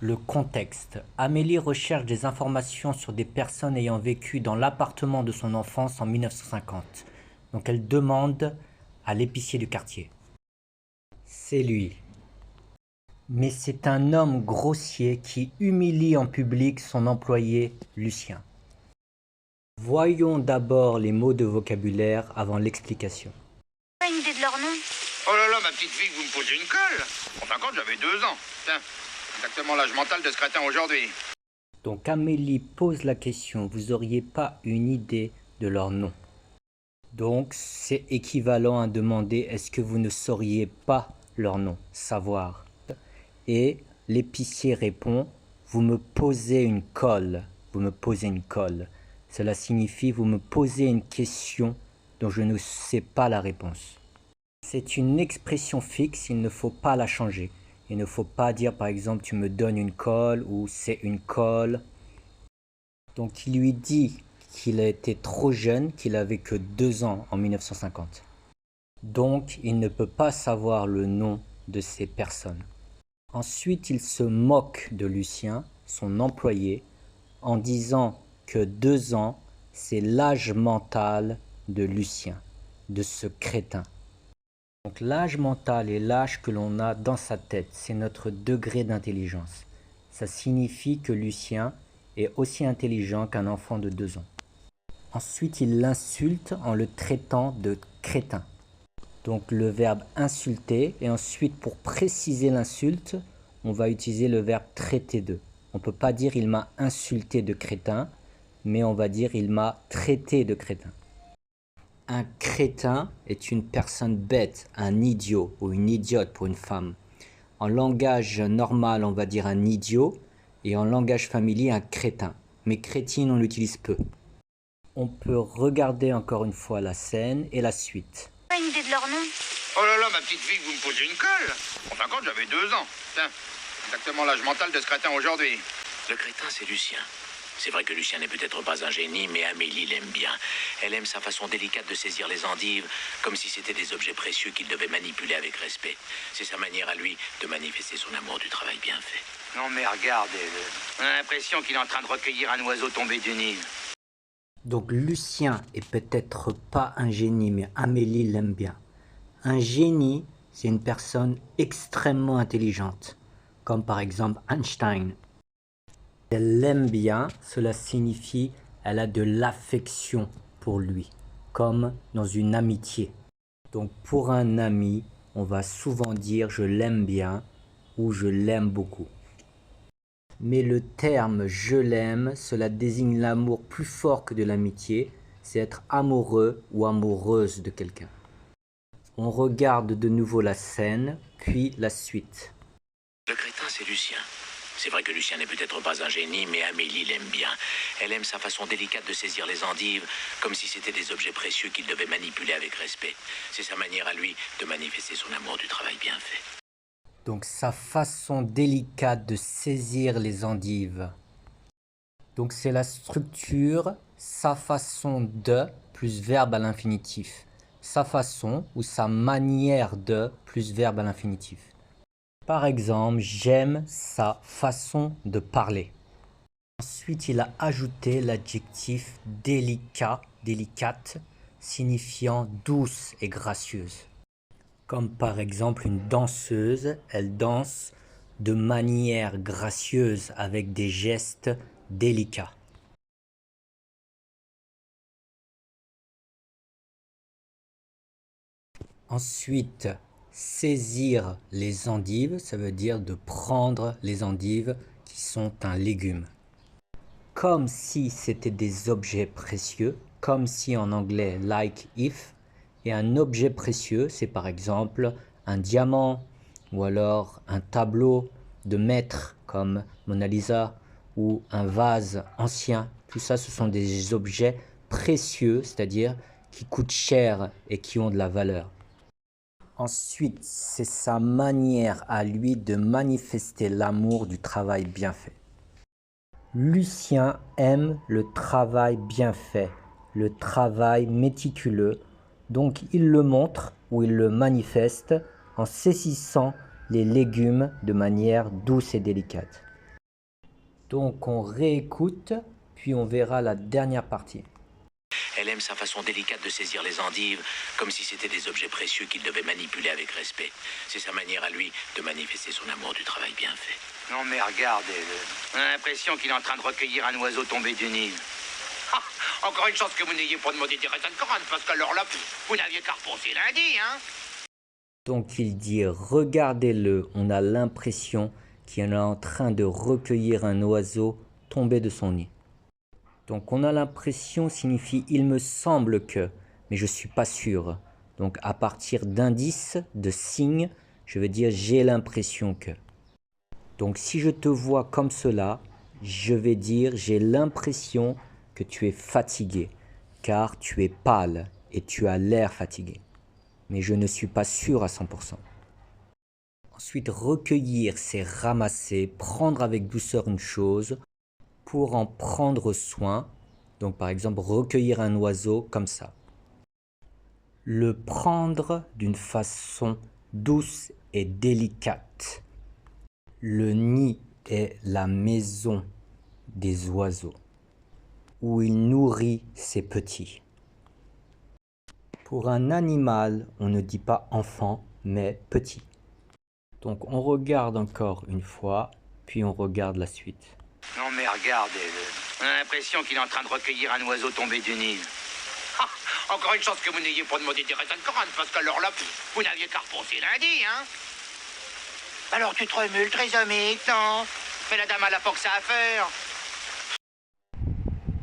Le contexte. Amélie recherche des informations sur des personnes ayant vécu dans l'appartement de son enfance en 1950. Donc elle demande à l'épicier du quartier. C'est lui. Mais c'est un homme grossier qui humilie en public son employé Lucien. Voyons d'abord les mots de vocabulaire avant l'explication. Pas une idée de leur nom? Oh là là, ma petite fille, vous me posez une colle. Enfin, quand j'avais 2 ans. Tiens, exactement l'âge mental de ce crétin aujourd'hui. Donc Amélie pose la question, vous auriez pas une idée de leur nom? Donc c'est équivalent à demander est-ce que vous ne sauriez pas leur nom, savoir. Et l'épicier répond, vous me posez une colle, vous me posez une colle. Cela signifie vous me posez une question dont je ne sais pas la réponse. C'est une expression fixe, il ne faut pas la changer. Il ne faut pas dire par exemple tu me donnes une colle ou c'est une colle. Donc il lui dit qu'il était trop jeune, qu'il avait que 2 ans en 1950. Donc il ne peut pas savoir le nom de ces personnes. Ensuite il se moque de Lucien, son employé, en disant que 2 ans c'est l'âge mental de Lucien, de ce crétin. Donc l'âge mental est l'âge que l'on a dans sa tête, c'est notre degré d'intelligence. Ça signifie que Lucien est aussi intelligent qu'un enfant de 2 ans. Ensuite, il l'insulte en le traitant de crétin. Donc le verbe insulter, et ensuite pour préciser l'insulte, on va utiliser le verbe traiter de. On ne peut pas dire il m'a insulté de crétin, mais on va dire il m'a traité de crétin. Un crétin est une personne bête, un idiot ou une idiote pour une femme. En langage normal, on va dire un idiot et en langage familier, un crétin. Mais crétine, on l'utilise peu. On peut regarder encore une fois la scène et la suite. Pas une idée de leur nom? Oh là là, ma petite fille, vous me posez une colle. Enfin, quand j'avais 2 ans. Tiens, exactement l'âge mental de ce crétin aujourd'hui. Le crétin, c'est Lucien. C'est vrai que Lucien n'est peut-être pas un génie, mais Amélie l'aime bien. Elle aime sa façon délicate de saisir les endives, comme si c'était des objets précieux qu'il devait manipuler avec respect. C'est sa manière à lui de manifester son amour du travail bien fait. Non mais regardez-le. On a l'impression qu'il est en train de recueillir un oiseau tombé du nid. Donc Lucien est peut-être pas un génie, mais Amélie l'aime bien. Un génie, c'est une personne extrêmement intelligente, comme par exemple Einstein. Elle l'aime bien, cela signifie elle a de l'affection pour lui, comme dans une amitié. Donc pour un ami, on va souvent dire je l'aime bien ou je l'aime beaucoup. Mais le terme je l'aime, cela désigne l'amour plus fort que de l'amitié, c'est être amoureux ou amoureuse de quelqu'un. On regarde de nouveau la scène, puis la suite. Le crétin, c'est Lucien. C'est vrai que Lucien n'est peut-être pas un génie, mais Amélie l'aime bien. Elle aime sa façon délicate de saisir les endives, comme si c'était des objets précieux qu'il devait manipuler avec respect. C'est sa manière à lui de manifester son amour du travail bien fait. Donc sa façon délicate de saisir les endives. Donc c'est la structure, sa façon de, plus verbe à l'infinitif. Sa façon ou sa manière de, plus verbe à l'infinitif. Par exemple, j'aime sa façon de parler. Ensuite, il a ajouté l'adjectif délicat, délicate, signifiant douce et gracieuse. Comme par exemple une danseuse, elle danse de manière gracieuse avec des gestes délicats. Ensuite, saisir les endives, ça veut dire de prendre les endives qui sont un légume. Comme si c'était des objets précieux, comme si en anglais like if, et un objet précieux, c'est par exemple un diamant ou alors un tableau de maître comme Mona Lisa ou un vase ancien. Tout ça, ce sont des objets précieux, c'est-à-dire qui coûtent cher et qui ont de la valeur. Ensuite, c'est sa manière à lui de manifester l'amour du travail bien fait. Lucien aime le travail bien fait, le travail méticuleux, donc il le montre ou il le manifeste en saisissant les légumes de manière douce et délicate. Donc on réécoute, puis on verra la dernière partie. Elle aime sa façon délicate de saisir les endives, comme si c'était des objets précieux qu'il devait manipuler avec respect. C'est sa manière à lui de manifester son amour du travail bien fait. Non mais regardez-le. On a l'impression qu'il est en train de recueillir un oiseau tombé du Nil. Ah, encore une chance que vous n'ayez pas demandé des raisins de Corinthe, parce qu'alors là, vous n'aviez qu'à repenser lundi, hein. Donc il dit regardez-le, on a l'impression qu'il est en train de recueillir un oiseau tombé de son nid. Donc on a l'impression signifie il me semble que, mais je suis pas sûr. Donc à partir d'indices, de signes, je vais dire j'ai l'impression que. Donc si je te vois comme cela, je vais dire j'ai l'impression que tu es fatigué, car tu es pâle et tu as l'air fatigué. Mais je ne suis pas sûr à 100%. Ensuite, recueillir, c'est ramasser, prendre avec douceur une chose pour en prendre soin. Donc par exemple, recueillir un oiseau comme ça. Le prendre d'une façon douce et délicate. Le nid est la maison des oiseaux, où il nourrit ses petits. Pour un animal, on ne dit pas enfant, mais petit. Donc on regarde encore une fois, puis on regarde la suite. Non mais regardez-le. On a l'impression qu'il est en train de recueillir un oiseau tombé du Nil. Ah, encore une chance que vous n'ayez pas demandé des raisins de Corinthe, parce qu'alors là, vous n'aviez qu'à repenser lundi, hein. Alors tu te remues le trisomique, non? Mais la dame, elle a pas que ça à faire.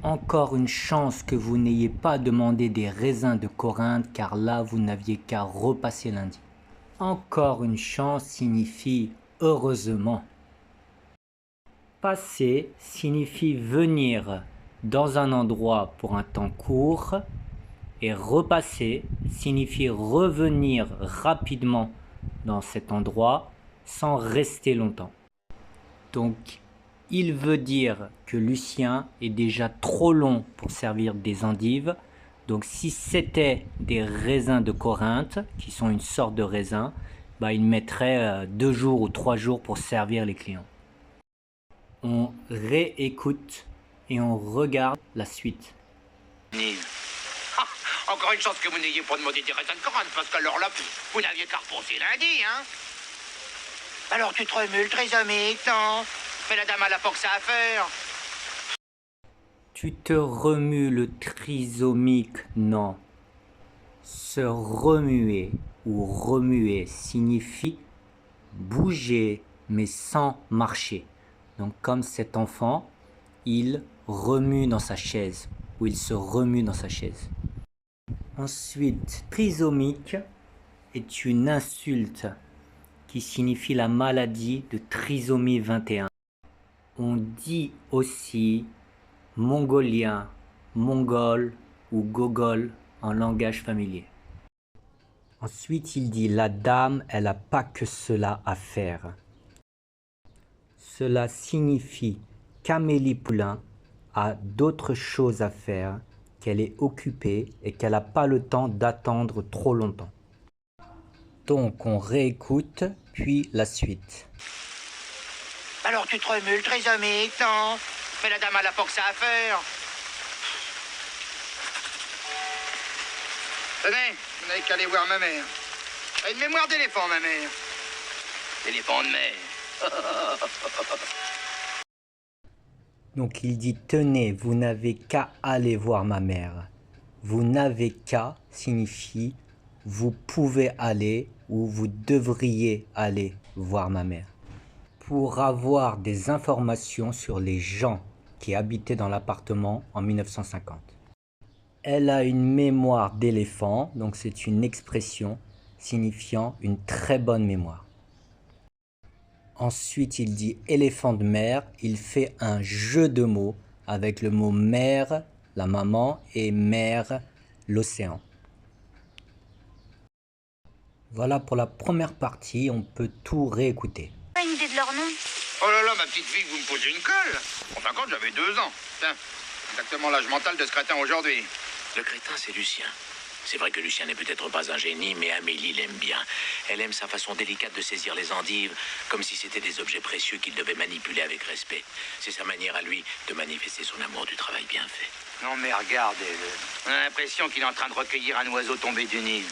Encore une chance que vous n'ayez pas demandé des raisins de Corinthe, car là vous n'aviez qu'à repasser lundi. Encore une chance signifie heureusement. Passer signifie venir dans un endroit pour un temps court, et repasser signifie revenir rapidement dans cet endroit sans rester longtemps. Donc il veut dire que Lucien est déjà trop long pour servir des endives. Donc si c'était des raisins de Corinthe, qui sont une sorte de raisin, bah, il mettrait 2 jours ou 3 jours pour servir les clients. On réécoute et on regarde la suite. Nil. Ah, encore une chance que vous n'ayez pas demandé des raisins de Corinthe, parce qu'alors là, vous n'aviez qu'à repenser lundi, hein. Alors tu te remues le trisomique, non? Mais la dame, elle a pas que ça à faire. Tu te remues le trisomique, non. Se remuer ou remuer signifie bouger mais sans marcher. Donc comme cet enfant, il remue dans sa chaise ou il se remue dans sa chaise. Ensuite, trisomique est une insulte qui signifie la maladie de trisomie 21. On dit aussi mongolien, mongol ou gogol en langage familier. Ensuite, il dit la dame, elle n'a pas que cela à faire. Cela signifie qu'Amélie Poulain a d'autres choses à faire, qu'elle est occupée et qu'elle n'a pas le temps d'attendre trop longtemps. Donc on réécoute, puis la suite. Alors tu te remues le trisomique, non? Mais la dame, elle a pas que ça à faire. Tenez, vous n'avez qu'à aller voir ma mère. Elle a une mémoire d'éléphant, ma mère. D'éléphant de mer. Donc il dit tenez, vous n'avez qu'à aller voir ma mère. Vous n'avez qu'à signifie vous pouvez aller ou vous devriez aller voir ma mère. Pour avoir des informations sur les gens qui habitaient dans l'appartement en 1950. Elle a une mémoire d'éléphant, donc c'est une expression signifiant une très bonne mémoire. Ensuite, il dit éléphant de mer, il fait un jeu de mots avec le mot mer, la maman, et mer, l'océan. Voilà pour la première partie, on peut tout réécouter. Pas une idée de leur nom? Oh là là, ma petite fille, vous me posez une colle. Enfin, quand j'avais 2 ans. Tiens, exactement l'âge mental de ce crétin aujourd'hui. Le crétin, c'est Lucien. C'est vrai que Lucien n'est peut-être pas un génie, mais Amélie l'aime bien. Elle aime sa façon délicate de saisir les endives, comme si c'était des objets précieux qu'il devait manipuler avec respect. C'est sa manière à lui de manifester son amour du travail bien fait. Non mais regardez-le. On a l'impression qu'il est en train de recueillir un oiseau tombé du Nil.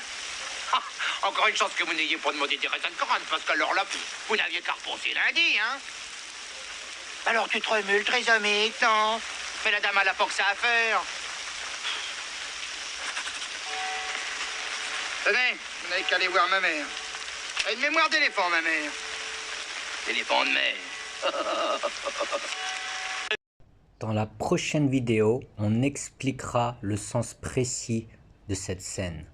Ah, encore une chance que vous n'ayez pas demandé des raisins de Corane, parce qu'alors là, vous n'aviez qu'à repenser lundi, hein. Alors tu te remules, trisomique, non? Mais la dame, elle a pas que ça à faire. Tenez, vous n'avez qu'à aller voir ma mère. Elle a une mémoire d'éléphant, ma mère. Éléphant de mer. Dans la prochaine vidéo, on expliquera le sens précis de cette scène.